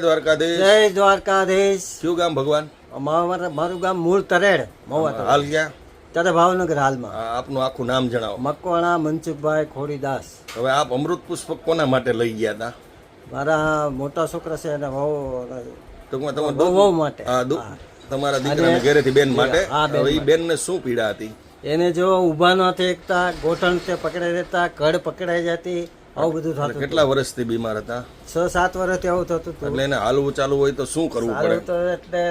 દ્વારકાધીશ. જય દ્વારકાધીશ. કયું ગામ ભગવાન? મારું ગામ મૂળ તરેડ મહુવા. હાલ ક્યાં? ત્યારે ભાવનગર હાલમાં. આપનું આખું નામ જણાવો. મકવાણા મનસુખભાઈ ખોડીદાસ. હવે આપ અમૃત પુષ્પક કોના માટે લઈ ગયા હતા? મારા મોટા છોકરા છે અને ટૂંકમાં વહુ માટે. તમારા દીકરાના ઘરેથી બેન માટે. હા, બેન હવે એ બેનને શું પીડા હતી? એને જો ઊભા ન થઈ એકતા, ગોઠણ તે પકડાઈ રહેતા, કડ પકડાઈ જતી, આવું બધું થતું. કેટલા વર્ષથી બીમાર હતા? 6-7 વર્ષથી આવું થતું હતું. એટલે એને હાલવું ચાલુ હોય તો શું કરવું પડે? સારું તો એટલે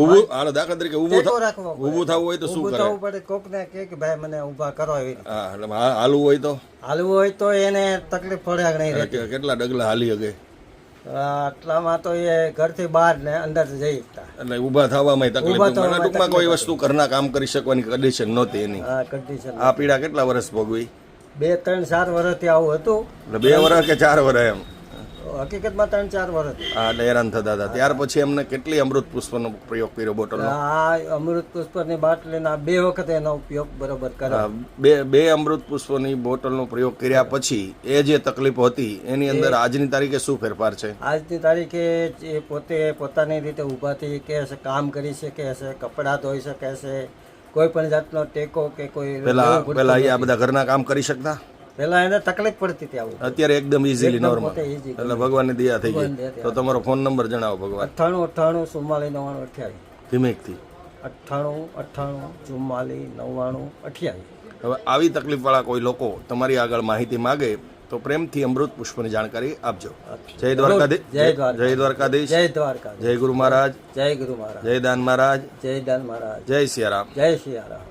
ઊભું આનો દાખલા તરીકે ઊભું ટેકો રાખવો પડે. ઊભું થવું હોય તો શું ઊભું કરે? થવું પડે. કોકને કે ભાઈ મને ઊભા કરો એવી રીતે. હા, એટલે હાલવું હોય તો હાલવું હોય તો એને તકલીફ પડે નહીં રહેતી. કેટલા ડગલા હાલી શકે? આટલામાં તો એ ઘરથી બહાર ને અંદર જઈ શકતા. એટલે ઊભા થવામાં તકલીફ. ઊભા થવામાં ટૂંકમાં કોઈ વસ્તુ ઘરના કામ કરી શકવાની કન્ડિશન નહોતી એની. કન્ડિશન. આ પીડા કેટલા વર્ષ ભોગવી? 2-3-4 વર્ષથી આવું હતું. એટલે 2 વર્ષ કે 4 વર્ષ એમ? હકીકતમાં 3-4 વર્ષ. હા, એટલે હેરાન થતા હતા. ત્યાર પછી એમને કેટલી અમૃત પુષ્પનો પ્રયોગ કર્યો બોટલનો? આ અમૃત પુષ્પની બાટલીના 2 વખત એનો ઉપયોગ બરોબર કર્યો. બે અમૃત પુષ્પની બોટલનો પ્રયોગ કર્યા પછી એ જે તકલીફો હતી એની અંદર આજની તારીખે શું ફેરફાર છે? આજની તારીખે એ પોતે પોતાની રીતે ઊભા થઈ શકે છે, કામ કરી શકે છે, કપડાં ધોઈ શકે છે, કોઈ પણ જાતનો ટેકો કે કોઈ પેલા આ બધા ઘરના કામ કરી શકતા? પેલા એને તકલીફ પડતી હતી. આવું અત્યારે એકદમ ઇઝીલી નોર્મલ. easy. એટલે ભગવાનની દયા થઈ ગઈ. તો તમારો ફોન નંબર જણાવો ભગવાન. 98 44 44 98. ધીમેકથી 98 44 99 28. હવે આવી તકલીફવાળા કોઈ લોકો તમારી આગળ માહિતી માગે તો પ્રેમથી અમૃત પુષ્પની જાણકારી આપજો. જય દ્વારકાધીશ. જય દ્વારકાધીશ. જય દ્વારકા. જય ગુરુ મહારાજ. જય ગુરુ મહારાજ. જય દાન મહારાજ. જય દાન મહારાજ. જય સિયારામ. જય સિયારામ.